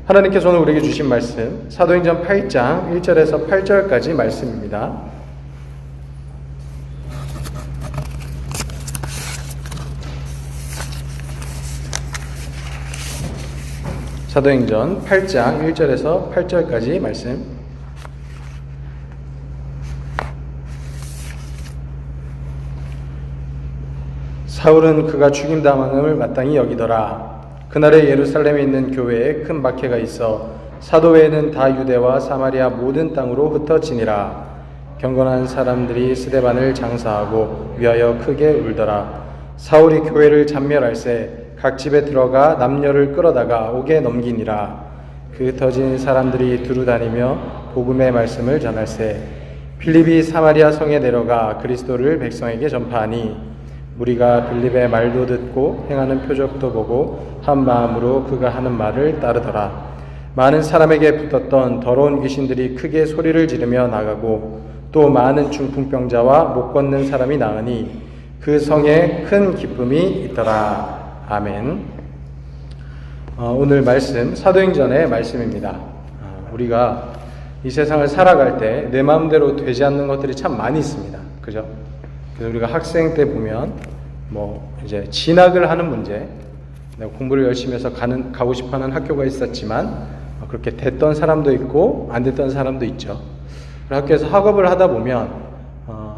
하나님께서 오늘 우리에게 주신 말씀 사도행전 8장 1절에서 8절까지 말씀입니다. 사도행전 8장 1절에서 8절까지 말씀. 사울은 그가 죽임당함을 마땅히 여기더라. 그날에 예루살렘에 있는 교회에 큰 박해가 있어 사도 외에는 다 유대와 사마리아 모든 땅으로 흩어지니라. 경건한 사람들이 스데반을 장사하고 위하여 크게 울더라. 사울이 교회를 잔멸할새 각 집에 들어가 남녀를 끌어다가 옥에 넘기니라. 그 흩어진 사람들이 두루 다니며 복음의 말씀을 전할새 빌립이 사마리아 성에 내려가 그리스도를 백성에게 전파하니 무리가 빌립의 말도 듣고 행하는 표적도 보고 한 마음으로 그가 하는 말을 따르더라. 많은 사람에게 붙었던 더러운 귀신들이 크게 소리를 지르며 나가고 또 많은 중풍병자와 못 걷는 사람이 나으니 그 성에 큰 기쁨이 있더라. 아멘. 오늘 말씀 사도행전의 말씀입니다. 우리가 이 세상을 살아갈 때 내 마음대로 되지 않는 것들이 참 많이 있습니다. 그죠? 그래서 우리가 학생 때 보면 이제 진학을 하는 문제, 내가 공부를 열심히 해서 가고 싶어하는 학교가 있었지만 그렇게 됐던 사람도 있고 안 됐던 사람도 있죠. 학교에서 학업을 하다 보면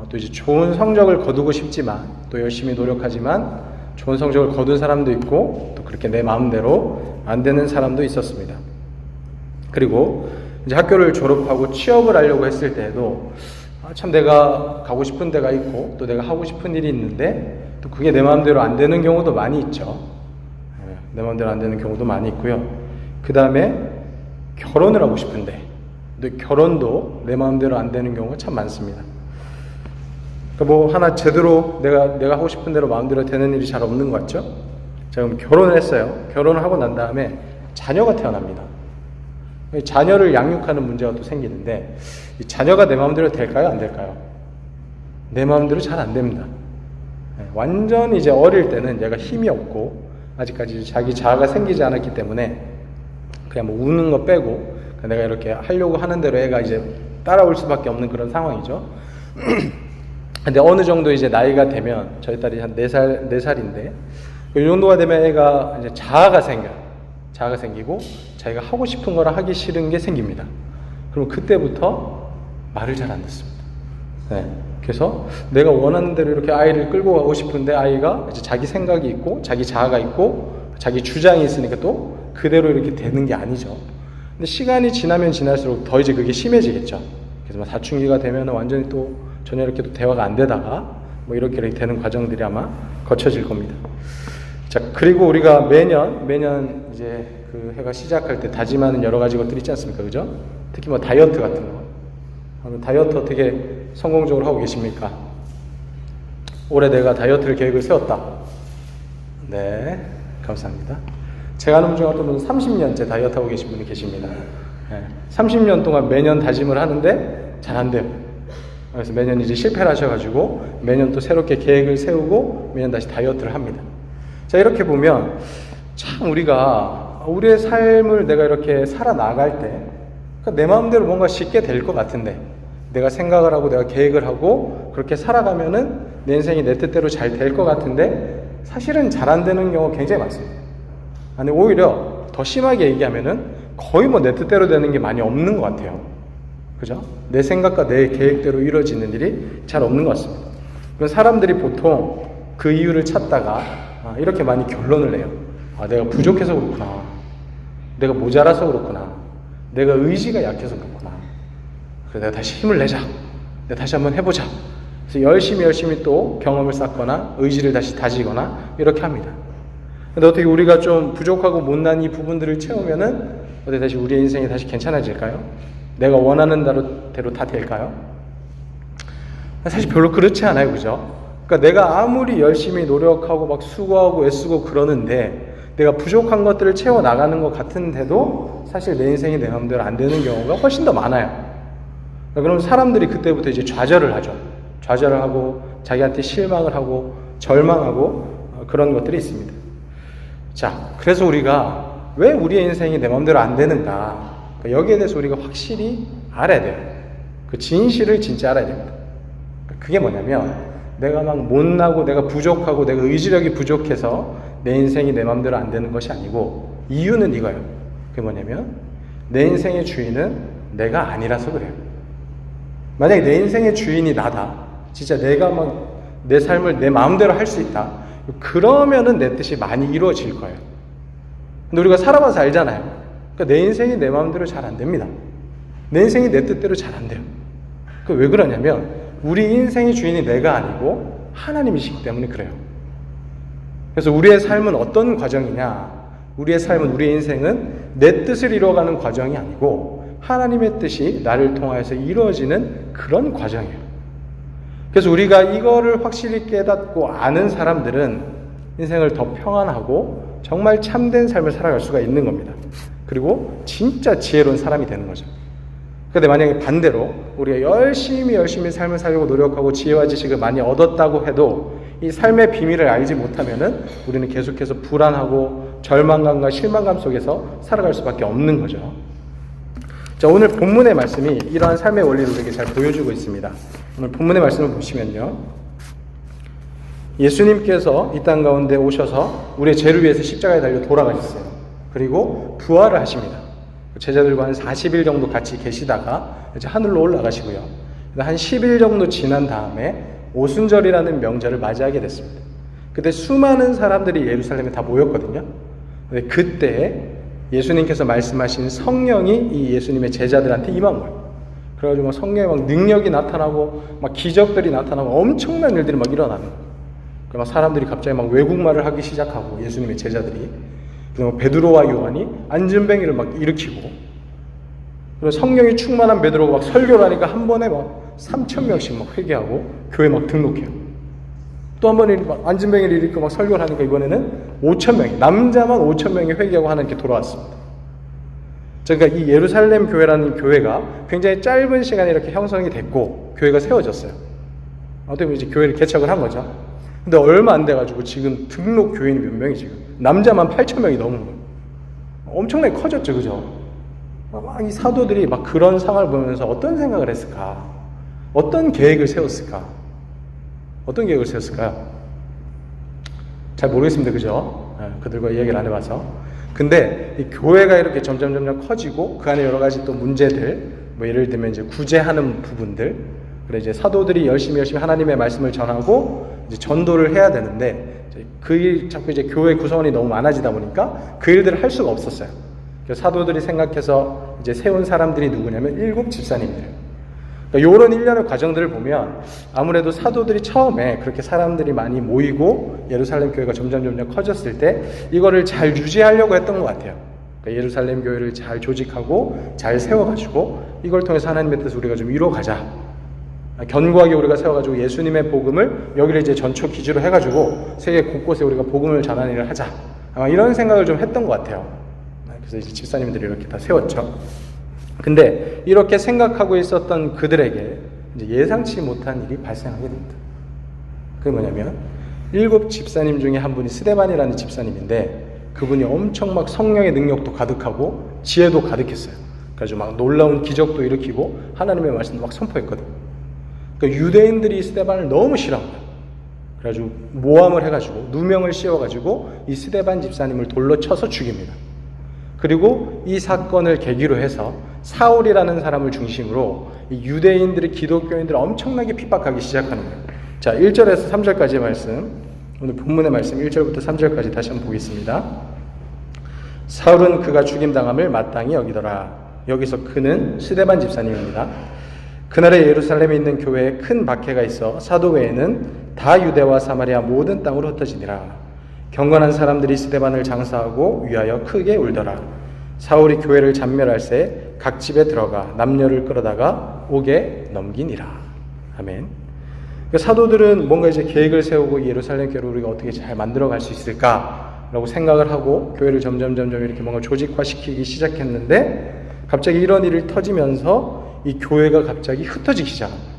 또 이제 좋은 성적을 거두고 싶지만 또 열심히 노력하지만 좋은 성적을 거둔 사람도 있고 또 그렇게 내 마음대로 안 되는 사람도 있었습니다. 그리고 이제 학교를 졸업하고 취업을 하려고 했을 때에도 참 내가 가고 싶은 데가 있고 또 내가 하고 싶은 일이 있는데 또 그게 내 마음대로 안 되는 경우도 많이 있죠. 내 마음대로 안 되는 경우도 많이 있고요. 그 다음에 결혼을 하고 싶은데 근데 결혼도 내 마음대로 안 되는 경우가 참 많습니다. 그러니까 하나 제대로 내가 하고 싶은 대로 마음대로 되는 일이 잘 없는 것 같죠? 자, 그럼 결혼을 했어요. 결혼을 하고 난 다음에 자녀가 태어납니다. 자녀를 양육하는 문제가 또 생기는데 이 자녀가 내 마음대로 될까요? 안 될까요? 내 마음대로 잘 안 됩니다. 완전 이제 어릴 때는 얘가 힘이 없고 아직까지 자기 자아가 생기지 않았기 때문에 그냥 우는 거 빼고 내가 이렇게 하려고 하는 대로 애가 이제 따라올 수밖에 없는 그런 상황이죠. 근데 어느 정도 이제 나이가 되면 저희 딸이 한 4살인데 이 정도가 되면 애가 이제 자아가 생기고 자기가 하고 싶은 거랑 하기 싫은 게 생깁니다. 그럼 그때부터 말을 잘 안 듣습니다. 그래서 내가 원하는 대로 이렇게 아이를 끌고 가고 싶은데 아이가 이제 자기 생각이 있고 자기 자아가 있고 자기 주장이 있으니까 또 그대로 이렇게 되는 게 아니죠. 근데 시간이 지나면 지날수록 더 이제 그게 심해지겠죠. 그래서 사춘기가 되면 완전히 또 전혀 이렇게 또 대화가 안 되다가 이렇게 되는 과정들이 아마 거쳐질 겁니다. 자, 그리고 우리가 매년 이제 그 해가 시작할 때 다짐하는 여러 가지 것들이 있지 않습니까? 그죠? 특히 다이어트 같은 거. 다이어트 어떻게 성공적으로 하고 계십니까? 올해 내가 다이어트를 계획을 세웠다. 네, 감사합니다. 제가 아는 분 중에 어떤 분은 30년째 다이어트 하고 계신 분이 계십니다. 30년 동안 매년 다짐을 하는데 잘 안 돼요. 그래서 매년 이제 실패를 하셔가지고 매년 또 새롭게 계획을 세우고 매년 다시 다이어트를 합니다. 자, 이렇게 보면 참 우리의 삶을 내가 이렇게 살아나갈 때 내 마음대로 뭔가 쉽게 될 것 같은데 내가 생각을 하고 내가 계획을 하고 그렇게 살아가면은 내 인생이 내 뜻대로 잘 될 것 같은데 사실은 잘 안 되는 경우가 굉장히 많습니다. 아니, 오히려 더 심하게 얘기하면은 거의 내 뜻대로 되는 게 많이 없는 것 같아요. 그죠? 내 생각과 내 계획대로 이루어지는 일이 잘 없는 것 같습니다. 그래서 사람들이 보통 그 이유를 찾다가 이렇게 많이 결론을 내요. 내가 부족해서 그렇구나. 내가 모자라서 그렇구나. 내가 의지가 약해서 그렇구나. 그래서 내가 다시 힘을 내자. 내가 다시 한번 해보자. 그래서 열심히 또 경험을 쌓거나 의지를 다시 다지거나 이렇게 합니다. 근데 어떻게 우리가 좀 부족하고 못난 이 부분들을 채우면은 어떻게 다시 우리의 인생이 다시 괜찮아질까요? 내가 원하는 대로 다 될까요? 사실 별로 그렇지 않아요. 그죠? 그러니까 내가 아무리 열심히 노력하고 수고하고 애쓰고 그러는데 내가 부족한 것들을 채워나가는 것 같은데도 사실 내 인생이 내 마음대로 안 되는 경우가 훨씬 더 많아요. 그럼 사람들이 그때부터 이제 좌절을 하죠. 좌절을 하고 자기한테 실망을 하고 절망하고 그런 것들이 있습니다. 자, 그래서 우리가 왜 우리의 인생이 내 마음대로 안 되는가? 여기에 대해서 우리가 확실히 알아야 돼요. 그 진실을 진짜 알아야 됩니다. 그게 뭐냐면 내가 막 못나고 내가 부족하고 내가 의지력이 부족해서 내 인생이 내 마음대로 안 되는 것이 아니고 이유는 이거예요. 그게 뭐냐면 내 인생의 주인은 내가 아니라서 그래요. 만약에 내 인생의 주인이 나다. 진짜 내가 막 내 삶을 내 마음대로 할 수 있다. 그러면은 내 뜻이 많이 이루어질 거예요. 근데 우리가 살아봐서 알잖아요. 그러니까 내 인생이 내 마음대로 잘 안 됩니다. 내 인생이 내 뜻대로 잘 안 돼요. 왜 그러냐면 우리 인생의 주인이 내가 아니고 하나님이시기 때문에 그래요. 그래서 우리의 삶은 어떤 과정이냐? 우리의 삶은, 우리의 인생은 내 뜻을 이루어가는 과정이 아니고 하나님의 뜻이 나를 통하여서 이루어지는 그런 과정이에요. 그래서 우리가 이거를 확실히 깨닫고 아는 사람들은 인생을 더 평안하고 정말 참된 삶을 살아갈 수가 있는 겁니다. 그리고 진짜 지혜로운 사람이 되는 거죠. 그런데 만약에 반대로 우리가 열심히 삶을 살려고 노력하고 지혜와 지식을 많이 얻었다고 해도 이 삶의 비밀을 알지 못하면은 우리는 계속해서 불안하고 절망감과 실망감 속에서 살아갈 수밖에 없는 거죠. 자, 오늘 본문의 말씀이 이러한 삶의 원리를 우리에게 잘 보여주고 있습니다. 오늘 본문의 말씀을 보시면요, 예수님께서 이 땅 가운데 오셔서 우리의 죄를 위해서 십자가에 달려 돌아가셨어요. 그리고 부활을 하십니다. 제자들과 한 40일 정도 같이 계시다가 이제 하늘로 올라가시고요. 한 10일 정도 지난 다음에 오순절이라는 명절을 맞이하게 됐습니다. 그때 수많은 사람들이 예루살렘에 다 모였거든요. 근데 그때 예수님께서 말씀하신 성령이 이 예수님의 제자들한테 임한 거예요. 그래가지고 막 성령의 막 능력이 나타나고 막 기적들이 나타나고 엄청난 일들이 막 일어나는 거예요. 막 사람들이 갑자기 막 외국말을 하기 시작하고 예수님의 제자들이, 그리고 베드로와 요한이 안진뱅이를 막 일으키고, 그리고 성령이 충만한 베드로가 막 설교를 하니까 한 번에 막 3,000명씩 막 회개하고 교회 막 등록해요. 또 한 번에 막 안진뱅이를 일으키고 막 설교를 하니까 이번에는 5,000명이, 남자만 5,000명이 회개하고 하나님께 돌아왔습니다. 그러니까 이 예루살렘 교회라는 교회가 굉장히 짧은 시간에 이렇게 형성이 됐고 교회가 세워졌어요. 어떻게 보면 이제 교회를 개척을 한 거죠. 근데 얼마 안 돼가지고 지금 등록 교인이 몇 명이 지금 남자만 8,000명이 넘은 거예요. 엄청나게 커졌죠, 그죠? 막 이 사도들이 막 그런 상황을 보면서 어떤 생각을 했을까? 어떤 계획을 세웠을까? 어떤 계획을 세웠을까요? 잘 모르겠습니다, 그죠? 그들과 이야기를 안 해봐서. 근데 이 교회가 이렇게 점점 커지고 그 안에 여러 가지 또 문제들, 뭐 예를 들면 이제 구제하는 부분들, 그래 이제 사도들이 열심히 하나님의 말씀을 전하고 이제 전도를 해야 되는데 그 일 자꾸 이제 교회 구성원이 너무 많아지다 보니까 그 일들을 할 수가 없었어요. 그래서 사도들이 생각해서 이제 세운 사람들이 누구냐면 7 집사님들. 그러니까 이런 일련의 과정들을 보면 아무래도 사도들이 처음에 그렇게 사람들이 많이 모이고 예루살렘 교회가 점점 커졌을 때 이거를 잘 유지하려고 했던 것 같아요. 그러니까 예루살렘 교회를 잘 조직하고 잘 세워가지고 이걸 통해서 하나님의 뜻을 우리가 좀 이루어가자. 견고하게 우리가 세워가지고 예수님의 복음을 여기를 이제 전초 기지로 해가지고 세계 곳곳에 우리가 복음을 전하는 일을 하자. 아마 이런 생각을 좀 했던 것 같아요. 그래서 이제 집사님들이 이렇게 다 세웠죠. 근데 이렇게 생각하고 있었던 그들에게 이제 예상치 못한 일이 발생하게 됩니다. 그게 뭐냐면 7 집사님 중에 한 분이 스데반이라는 집사님인데 그분이 엄청 막 성령의 능력도 가득하고 지혜도 가득했어요. 그래서 막 놀라운 기적도 일으키고 하나님의 말씀도 막 선포했거든요. 그러니까 유대인들이 스데반을 너무 싫어한 거예요. 그래가지고 모함을 해가지고 누명을 씌워가지고 이 스데반 집사님을 돌로 쳐서 죽입니다. 그리고 이 사건을 계기로 해서 사울이라는 사람을 중심으로 이 유대인들이 기독교인들을 엄청나게 핍박하기 시작하는 거예요. 자, 1절에서 3절까지의 말씀, 오늘 본문의 말씀 1절부터 3절까지 다시 한번 보겠습니다. 사울은 그가 죽임당함을 마땅히 여기더라. 여기서 그는 스데반 집사님입니다. 그날에 예루살렘에 있는 교회에 큰 박해가 있어 사도 외에는 다 유대와 사마리아 모든 땅으로 흩어지니라. 경건한 사람들이 스데반을 장사하고 위하여 크게 울더라. 사울이 교회를 잔멸할새 각 집에 들어가 남녀를 끌어다가 옥에 넘기니라. 아멘. 그러니까 사도들은 뭔가 이제 계획을 세우고 예루살렘 교회를 우리가 어떻게 잘 만들어갈 수 있을까라고 생각을 하고 교회를 점점 이렇게 뭔가 조직화시키기 시작했는데 갑자기 이런 일이 터지면서 이 교회가 갑자기 흩어지기 시작합니다.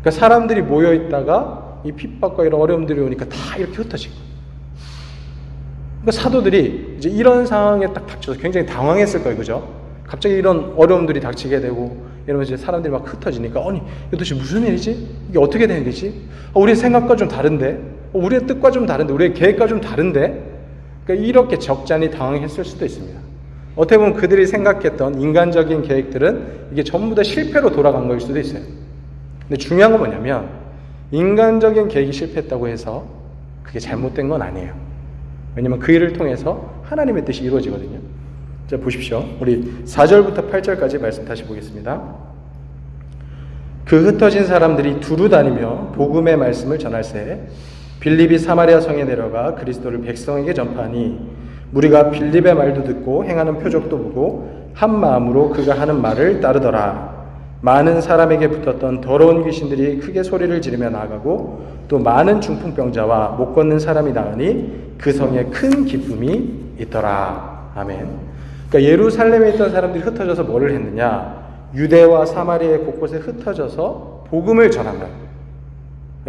그러니까 사람들이 모여 있다가 이 핍박과 이런 어려움들이 오니까 다 이렇게 흩어지고 그러니까 사도들이 이제 이런 상황에 딱 닥쳐서 굉장히 당황했을 거예요. 그죠? 갑자기 이런 어려움들이 닥치게 되고 이러면서 이제 사람들이 막 흩어지니까 아니 이게 도대체 무슨 일이지? 이게 어떻게 되는 거지? 우리의 생각과 좀 다른데? 우리의 뜻과 좀 다른데? 우리의 계획과 좀 다른데? 그러니까 이렇게 적잖이 당황했을 수도 있습니다. 어떻게 보면 그들이 생각했던 인간적인 계획들은 이게 전부 다 실패로 돌아간 거일 수도 있어요. 근데 중요한 건 뭐냐면 인간적인 계획이 실패했다고 해서 그게 잘못된 건 아니에요. 왜냐면 그 일을 통해서 하나님의 뜻이 이루어지거든요. 자, 보십시오. 우리 4절부터 8절까지 말씀 다시 보겠습니다. 그 흩어진 사람들이 두루 다니며 복음의 말씀을 전할세 빌립이 사마리아 성에 내려가 그리스도를 백성에게 전파하니 무리가 빌립의 말도 듣고 행하는 표적도 보고 한 마음으로 그가 하는 말을 따르더라. 많은 사람에게 붙었던 더러운 귀신들이 크게 소리를 지르며 나아가고 또 많은 중풍병자와 못 걷는 사람이 나으니 그 성에 큰 기쁨이 있더라. 아멘. 그러니까 예루살렘에 있던 사람들이 흩어져서 뭐를 했느냐? 유대와 사마리아 곳곳에 흩어져서 복음을 전한 거예요.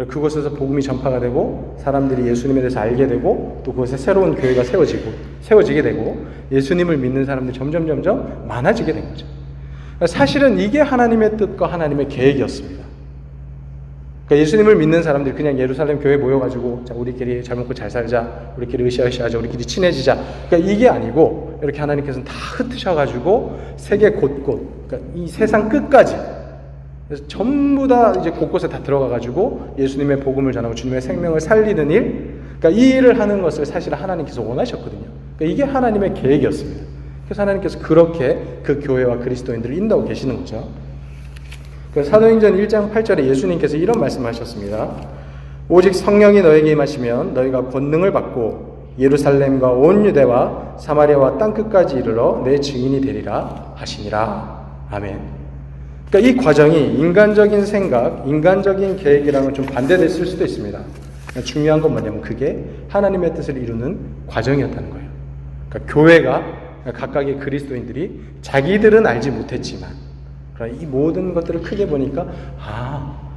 그곳에서 복음이 전파가 되고 사람들이 예수님에 대해서 알게 되고 또 그곳에 새로운 교회가 세워지게 되고 예수님을 믿는 사람들이 점점 많아지게 된 거죠. 사실은 이게 하나님의 뜻과 하나님의 계획이었습니다. 그러니까 예수님을 믿는 사람들이 그냥 예루살렘 교회에 모여가지고 자, 우리끼리 잘 먹고 잘 살자, 우리끼리 으쌰으쌰하자, 우리끼리 친해지자. 그러니까 이게 아니고 이렇게 하나님께서는 다 흩으셔가지고 세계 곳곳, 그러니까 이 세상 끝까지 그래서 전부 다 이제 곳곳에 다 들어가가지고 예수님의 복음을 전하고 주님의 생명을 살리는 일, 그러니까 이 일을 하는 것을 사실 하나님께서 원하셨거든요. 그러니까 이게 하나님의 계획이었습니다. 그래서 하나님께서 그렇게 그 교회와 그리스도인들을 인도하고 계시는 거죠. 그래서 사도행전 1장 8절에 예수님께서 이런 말씀하셨습니다. 오직 성령이 너에게 임하시면 너희가 권능을 받고 예루살렘과 온 유대와 사마리아와 땅끝까지 이르러 내 증인이 되리라 하시니라. 아멘. 그러니까 이 과정이 인간적인 생각, 인간적인 계획이랑은 좀 반대됐을 수도 있습니다. 그러니까 중요한 건 뭐냐면 그게 하나님의 뜻을 이루는 과정이었다는 거예요. 그러니까 교회가 각각의 그리스도인들이 자기들은 알지 못했지만 이 모든 것들을 크게 보니까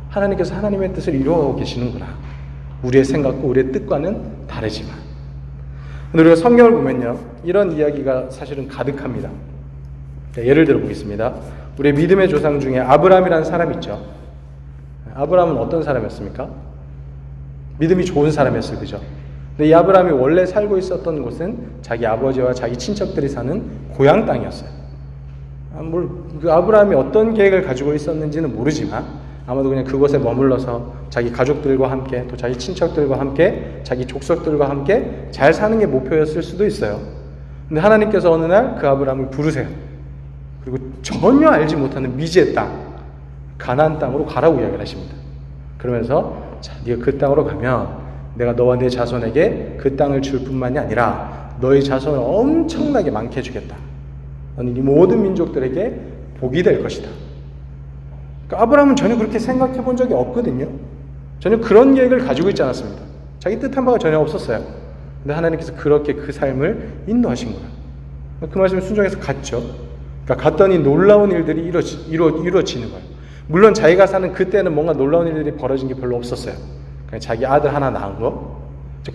하나님께서 하나님의 뜻을 이루어가고 계시는구나. 우리의 생각과 우리의 뜻과는 다르지만. 근데 우리가 성경을 보면요, 이런 이야기가 사실은 가득합니다. 예를 들어 보겠습니다. 우리의 믿음의 조상 중에 아브라함이라는 사람이 있죠. 아브라함은 어떤 사람이었습니까? 믿음이 좋은 사람이었어요. 그죠? 근데 이 아브라함이 원래 살고 있었던 곳은 자기 아버지와 자기 친척들이 사는 고향 땅이었어요. 그 아브라함이 어떤 계획을 가지고 있었는지는 모르지만 아마도 그냥 그곳에 머물러서 자기 가족들과 함께 또 자기 친척들과 함께 자기 족속들과 함께 잘 사는 게 목표였을 수도 있어요. 근데 하나님께서 어느 날 그 아브라함을 부르세요. 그리고 전혀 알지 못하는 미지의 땅, 가나안 땅으로 가라고 이야기를 하십니다. 그러면서 자, 네가 그 땅으로 가면 내가 너와 내 자손에게 그 땅을 줄 뿐만이 아니라 너희 자손을 엄청나게 많게 해주겠다. 너는 이 모든 민족들에게 복이 될 것이다. 그러니까 아브라함은 전혀 그렇게 생각해 본 적이 없거든요. 전혀 그런 계획을 가지고 있지 않았습니다. 자기 뜻한 바가 전혀 없었어요. 근데 하나님께서 그렇게 그 삶을 인도하신 거예요. 그 말씀을 순종해서 갔죠. 그러니까 갔더니 놀라운 일들이 이루어지는 거예요. 물론 자기가 사는 그때는 뭔가 놀라운 일들이 벌어진 게 별로 없었어요. 그냥 자기 아들 하나 낳은 거,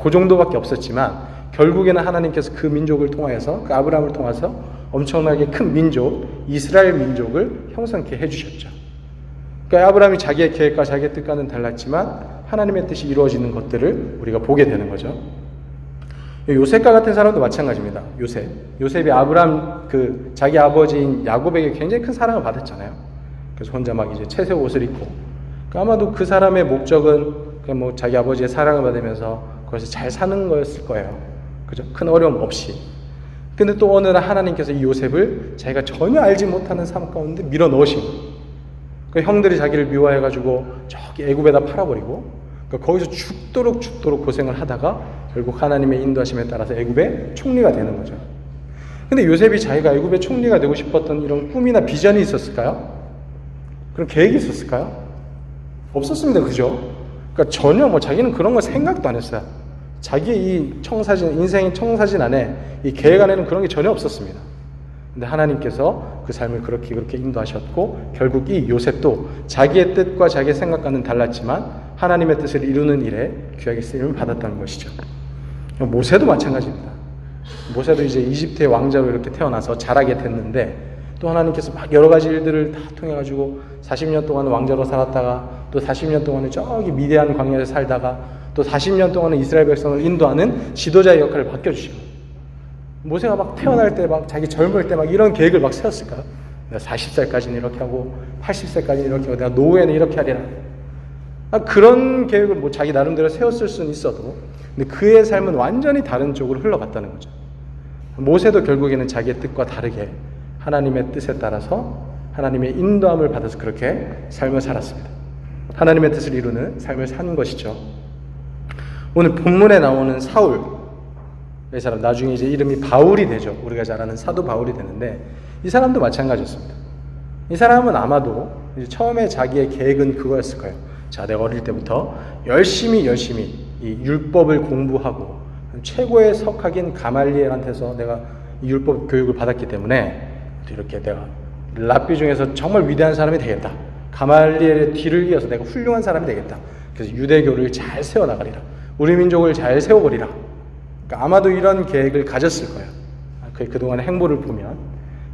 그 정도밖에 없었지만 결국에는 하나님께서 그 민족을 통하여서, 그 아브라함을 통해서 엄청나게 큰 민족, 이스라엘 민족을 형성케 해주셨죠. 그러니까 아브라함이 자기의 계획과 자기의 뜻과는 달랐지만 하나님의 뜻이 이루어지는 것들을 우리가 보게 되는 거죠. 요셉과 같은 사람도 마찬가지입니다. 요셉이 아브라함 자기 아버지인 야곱에게 굉장히 큰 사랑을 받았잖아요. 그래서 혼자 막 이제 채색 옷을 입고. 그러니까 아마도 그 사람의 목적은 그냥 뭐 자기 아버지의 사랑을 받으면서 거기서 잘 사는 거였을 거예요. 그죠? 큰 어려움 없이. 근데 또 어느 날 하나님께서 이 요셉을 자기가 전혀 알지 못하는 삶 가운데 밀어 넣으신 거예요. 그러니까 형들이 자기를 미워해가지고 저기 애굽에다 팔아버리고, 그러니까 거기서 죽도록 고생을 하다가 결국 하나님의 인도하심에 따라서 애굽의 총리가 되는 거죠. 근데 요셉이 자기가 애굽의 총리가 되고 싶었던 이런 꿈이나 비전이 있었을까요? 그런 계획이 있었을까요? 없었습니다. 그죠? 그러니까 전혀 자기는 그런 거 생각도 안 했어요. 자기의 이 인생의 청사진 안에, 이 계획 안에는 그런 게 전혀 없었습니다. 근데 하나님께서 그 삶을 그렇게 인도하셨고, 결국 이 요셉도 자기의 뜻과 자기의 생각과는 달랐지만 하나님의 뜻을 이루는 일에 귀하게 쓰임을 받았다는 것이죠. 모세도 마찬가지입니다. 모세도 이제 이집트의 왕자로 이렇게 태어나서 자라게 됐는데, 또 하나님께서 막 여러 가지 일들을 다 통해가지고 40년 동안은 왕자로 살았다가, 또 40년 동안은 저기 미디안 광야에 살다가, 또 40년 동안은 이스라엘 백성을 인도하는 지도자의 역할을 맡겨주시고, 모세가 막 태어날 때 막 자기 젊을 때 막 이런 계획을 막 세웠을까요? 내가 40살까지는 이렇게 하고 80살까지는 이렇게 하고 내가 노후에는 이렇게 하리라. 그런 계획을 뭐 자기 나름대로 세웠을 수는 있어도, 근데 그의 삶은 완전히 다른 쪽으로 흘러갔다는 거죠. 모세도 결국에는 자기의 뜻과 다르게 하나님의 뜻에 따라서 하나님의 인도함을 받아서 그렇게 삶을 살았습니다. 하나님의 뜻을 이루는 삶을 사는 것이죠. 오늘 본문에 나오는 사울, 이 사람 나중에 이제 이름이 바울이 되죠. 우리가 잘 아는 사도 바울이 되는데, 이 사람도 마찬가지였습니다. 이 사람은 아마도 이제 처음에 자기의 계획은 그거였을 거예요. 자, 내가 어릴 때부터 열심히 이 율법을 공부하고 최고의 석학인 가말리엘한테서 내가 이 율법 교육을 받았기 때문에 이렇게 내가 랍비 중에서 정말 위대한 사람이 되겠다. 가말리엘의 뒤를 이어서 내가 훌륭한 사람이 되겠다. 그래서 유대교를 잘 세워나가리라. 우리 민족을 잘 세워버리라. 그러니까 아마도 이런 계획을 가졌을 거예요. 그동안의 행보를 보면.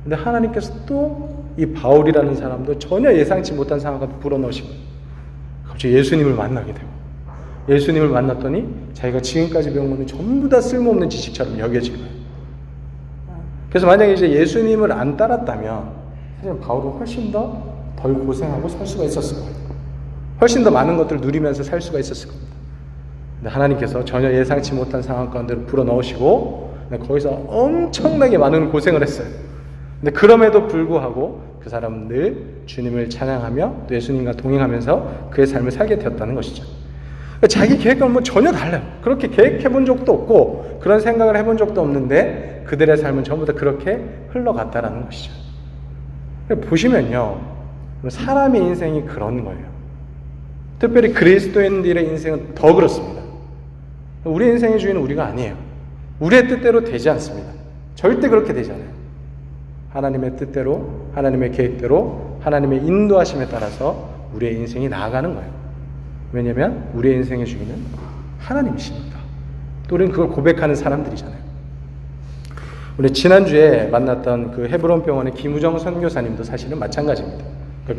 근데 하나님께서 또 이 바울이라는 사람도 전혀 예상치 못한 상황을 불어넣으시고 갑자기 예수님을 만나게 되고, 예수님을 만났더니 자기가 지금까지 배운 것은 전부 다 쓸모없는 지식처럼 여겨진 거예요. 그래서 만약에 이제 예수님을 안 따랐다면 사실 바울은 훨씬 더 덜 고생하고 살 수가 있었을 거예요. 훨씬 더 많은 것들을 누리면서 살 수가 있었을 겁니다. 근데 하나님께서 전혀 예상치 못한 상황 가운데 불어넣으시고 거기서 엄청나게 많은 고생을 했어요. 근데 그럼에도 불구하고 그 사람은 늘 주님을 찬양하며 또 예수님과 동행하면서 그의 삶을 살게 되었다는 것이죠. 자기 계획과는 뭐 전혀 달라요. 그렇게 계획해 본 적도 없고 그런 생각을 해본 적도 없는데 그들의 삶은 전부 다 그렇게 흘러갔다라는 것이죠. 보시면요, 사람의 인생이 그런 거예요. 특별히 그리스도인들의 인생은 더 그렇습니다. 우리 인생의 주인은 우리가 아니에요. 우리의 뜻대로 되지 않습니다. 절대 그렇게 되지 않아요. 하나님의 뜻대로, 하나님의 계획대로, 하나님의 인도하심에 따라서 우리의 인생이 나아가는 거예요. 왜냐하면 우리의 인생의 주인은 하나님이시니까. 또 우리는 그걸 고백하는 사람들이잖아요. 우리 지난주에 만났던 그 헤브론 병원의 김우정 선교사님도 사실은 마찬가지입니다.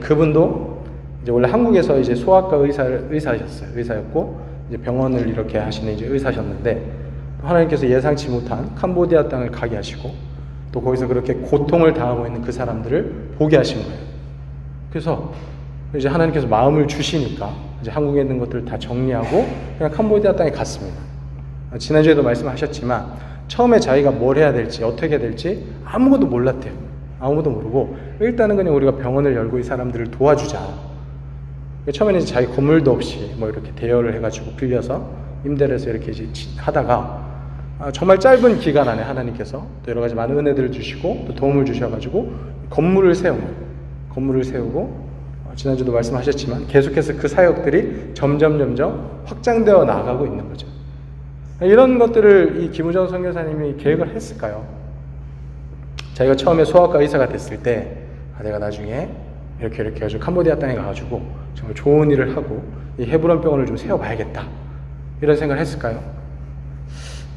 그분도 이제 원래 한국에서 이제 소아과 의사였고 이제 병원을 이렇게 하시는 이제 의사셨는데, 하나님께서 예상치 못한 캄보디아 땅을 가게 하시고 또 거기서 그렇게 고통을 당하고 있는 그 사람들을 보게 하신 거예요. 그래서 이제 하나님께서 마음을 주시니까 이제 한국에 있는 것들을 다 정리하고 그냥 캄보디아 땅에 갔습니다. 지난주에도 말씀하셨지만 처음에 자기가 뭘 해야 될지 어떻게 해야 될지 아무것도 몰랐대요. 아무것도 모르고 일단은 그냥 우리가 병원을 열고 이 사람들을 도와주자. 처음에는 이제 자기 건물도 없이 뭐 이렇게 대여를 해가지고 빌려서 임대를 해서 이렇게 이제 하다가 정말 짧은 기간 안에 하나님께서 또 여러 가지 많은 은혜들을 주시고 또 도움을 주셔가지고 건물을 세우고 지난주도 말씀하셨지만 계속해서 그 사역들이 점점 확장되어 나가고 있는 거죠. 이런 것들을 이 김우정 선교사님이 계획을 했을까요? 자기가 처음에 소아과 의사가 됐을 때 내가 나중에 이렇게 해가지고 캄보디아 땅에 가가지고 정말 좋은 일을 하고 이 헤브론 병원을 좀 세워봐야겠다, 이런 생각을 했을까요?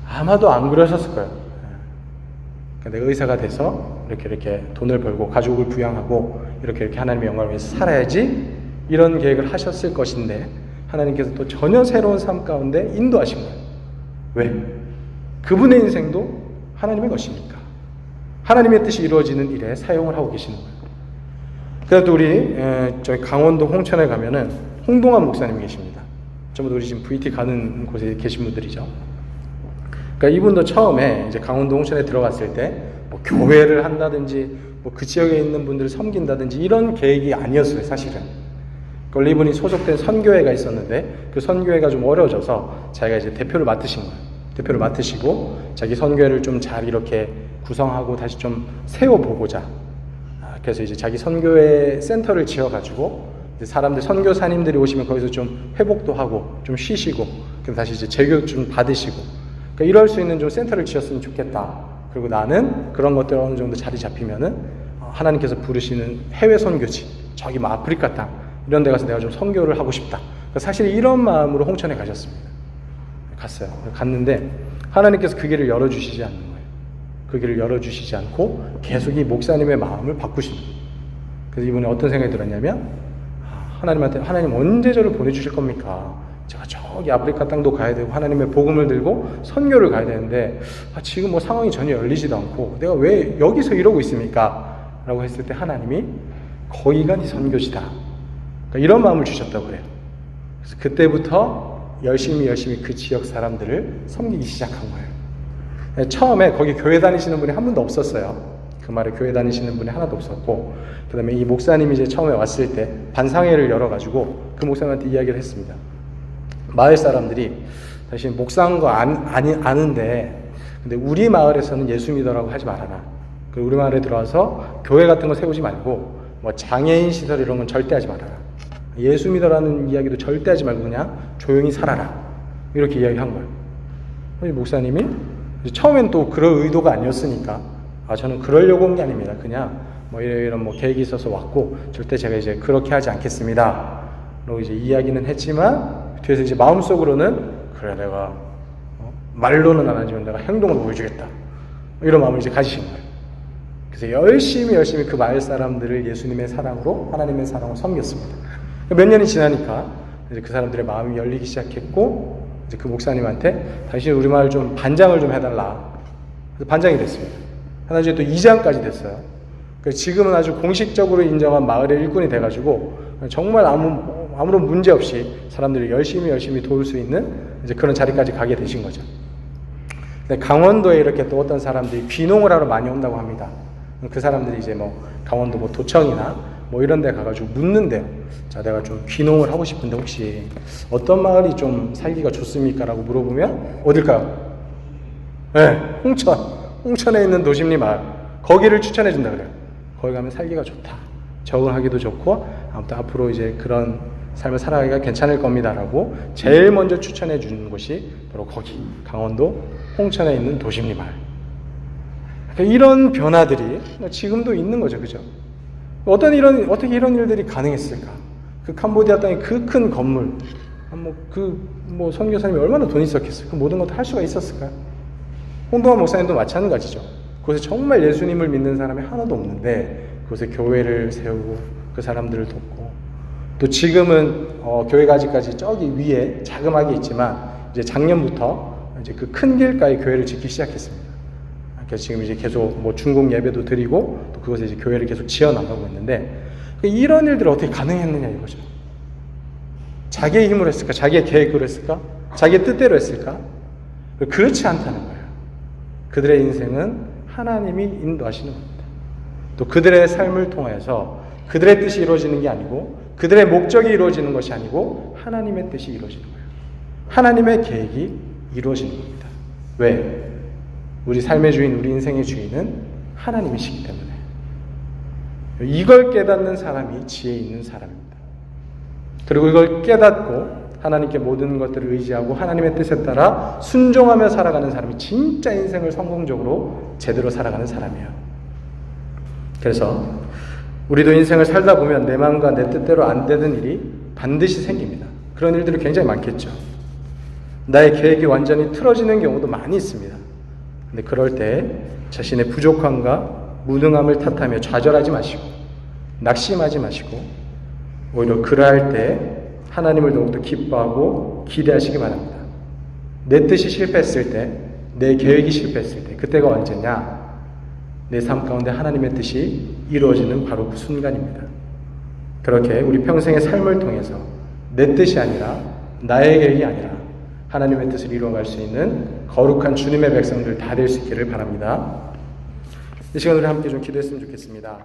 아마도 안 그러셨을 거예요. 내가 의사가 돼서 이렇게 돈을 벌고 가족을 부양하고 이렇게 하나님의 영광을 위해서 살아야지, 이런 계획을 하셨을 것인데 하나님께서 또 전혀 새로운 삶 가운데 인도하신 거예요. 왜? 그분의 인생도 하나님의 것이니까. 하나님의 뜻이 이루어지는 일에 사용을 하고 계시는 거예요. 그래도 우리 저희 강원도 홍천에 가면은 홍동환 목사님 계십니다. 전부 다 우리 지금 VT 가는 곳에 계신 분들이죠. 그러니까 이분도 처음에 이제 강원도 홍천에 들어갔을 때 뭐 교회를 한다든지 뭐 그 지역에 있는 분들을 섬긴다든지 이런 계획이 아니었어요, 사실은. 원래 이분이 소속된 선교회가 있었는데 그 선교회가 좀 어려워져서 자기가 이제 대표를 맡으신 거예요. 대표를 맡으시고 자기 선교회를 좀 잘 이렇게 구성하고 다시 좀 세워보고자, 그래서 이제 자기 선교회 센터를 지어가지고 사람들, 선교사님들이 오시면 거기서 좀 회복도 하고 좀 쉬시고 그럼 다시 이제 재교육 좀 받으시고, 그러니까 이럴 수 있는 좀 센터를 지었으면 좋겠다. 그리고 나는 그런 것들 어느 정도 자리 잡히면은 하나님께서 부르시는 해외 선교지, 저기 뭐 아프리카 땅 이런 데 가서 내가 좀 선교를 하고 싶다. 그러니까 사실 이런 마음으로 홍천에 가셨습니다. 갔어요. 갔는데 하나님께서 그 길을 열어주시지 않는 거예요. 그 길을 열어주시지 않고 계속 이 목사님의 마음을 바꾸시는 거예요. 그래서 이분이 어떤 생각이 들었냐면 하나님한테 하나님 언제 저를 보내주실 겁니까? 제가 저기 아프리카 땅도 가야 되고 하나님의 복음을 들고 선교를 가야 되는데 지금 뭐 상황이 전혀 열리지도 않고 내가 왜 여기서 이러고 있습니까? 라고 했을 때 하나님이 거기가 네 선교지다. 그러니까 이런 마음을 주셨다고 그래요. 그래서 그때부터 열심히 그 지역 사람들을 섬기기 시작한 거예요. 처음에 거기 교회 다니시는 분이 한 분도 없었어요. 그 말에 교회 다니시는 분이 하나도 없었고, 그 다음에 이 목사님이 이제 처음에 왔을 때 반상회를 열어가지고 그 목사님한테 이야기를 했습니다. 마을 사람들이 당신 목사한 거 아는데 근데 우리 마을에서는 예수 믿으라고 하지 말아라. 그리고 우리 마을에 들어와서 교회 같은 거 세우지 말고 뭐 장애인 시설 이런 건 절대 하지 말아라. 예수 믿으라는 이야기도 절대 하지 말고 그냥 조용히 살아라. 이렇게 이야기한 거예요. 목사님이 처음엔 또 그럴 의도가 아니었으니까 저는 그러려고 온 게 아닙니다. 그냥 뭐 이런 뭐 계획이 있어서 왔고 절대 제가 이제 그렇게 하지 않겠습니다. 라고 이제 이야기는 했지만 뒤에서 이제 마음속으로는 그래 내가 말로는 안 하지만 내가 행동으로 보여주겠다. 이런 마음을 이제 가지신 거예요. 그래서 열심히 그 마을 사람들을 예수님의 사랑으로 하나님의 사랑으로 섬겼습니다. 몇 년이 지나니까 이제 그 사람들의 마음이 열리기 시작했고 이제 그 목사님한테 당신 우리 마을 좀 반장을 좀 해달라. 그래서 반장이 됐습니다. 하나중에 또 이장까지 됐어요. 그래서 지금은 아주 공식적으로 인정한 마을의 일꾼이 돼가지고 정말 아무런 문제 없이 사람들이 열심히 도울 수 있는 이제 그런 자리까지 가게 되신 거죠. 근데 강원도에 이렇게 또 어떤 사람들이 귀농을 하러 많이 온다고 합니다. 그 사람들이 이제 뭐 강원도 뭐 도청이나 뭐 이런 데 가가지고 묻는데요. 자, 내가 좀 귀농을 하고 싶은데 혹시 어떤 마을이 좀 살기가 좋습니까? 라고 물어보면 어딜까요? 네, 홍천에 있는 도심리 마을. 거기를 추천해 준다 그래요. 거기 가면 살기가 좋다. 적응하기도 좋고 아무튼 앞으로 이제 그런 삶을 살아가기가 괜찮을 겁니다라고 제일 먼저 추천해 주는 곳이 바로 거기 강원도 홍천에 있는 도심리 마을. 그러니까 이런 변화들이 지금도 있는 거죠, 그죠? 어떻게 이런 일들이 가능했을까? 그 캄보디아 땅에 그 큰 건물, 선교사님이 얼마나 돈이 있었겠어요? 그 모든 것도 할 수가 있었을까요? 홍동환 목사님도 마찬가지죠. 그곳에 정말 예수님을 믿는 사람이 하나도 없는데 그곳에 교회를 세우고 그 사람들을 돕고 또 지금은 교회가 아직까지 저기 위에 자그마하게 있지만 이제 작년부터 이제 그 큰 길가에 교회를 짓기 시작했습니다. 그래서 지금 이제 계속 뭐 중국 예배도 드리고 또 그곳에 이제 교회를 계속 지어 나가고 있는데 이런 일들을 어떻게 가능했느냐 이거죠. 자기의 힘으로 했을까? 자기의 계획으로 했을까? 자기의 뜻대로 했을까? 그렇지 않다는 거예요. 그들의 인생은 하나님이 인도하시는 겁니다. 또 그들의 삶을 통해서 그들의 뜻이 이루어지는 게 아니고 그들의 목적이 이루어지는 것이 아니고 하나님의 뜻이 이루어지는 거예요. 하나님의 계획이 이루어지는 겁니다. 왜? 우리 삶의 주인, 우리 인생의 주인은 하나님이시기 때문에. 이걸 깨닫는 사람이 지혜 있는 사람입니다. 그리고 이걸 깨닫고 하나님께 모든 것들을 의지하고 하나님의 뜻에 따라 순종하며 살아가는 사람이 진짜 인생을 성공적으로 제대로 살아가는 사람이에요. 그래서 우리도 인생을 살다 보면 내 마음과 내 뜻대로 안 되는 일이 반드시 생깁니다. 그런 일들이 굉장히 많겠죠. 나의 계획이 완전히 틀어지는 경우도 많이 있습니다. 근데 그럴 때 자신의 부족함과 무능함을 탓하며 좌절하지 마시고 낙심하지 마시고 오히려 그러할 때 하나님을 더욱더 기뻐하고 기대하시기 바랍니다. 내 뜻이 실패했을 때, 내 계획이 실패했을 때 그때가 언제냐? 내 삶 가운데 하나님의 뜻이 이루어지는 바로 그 순간입니다. 그렇게 우리 평생의 삶을 통해서 내 뜻이 아니라 나의 계획이 아니라 하나님의 뜻을 이루어갈 수 있는 거룩한 주님의 백성들 다 될 수 있기를 바랍니다. 이 시간 우리 함께 좀 기도했으면 좋겠습니다.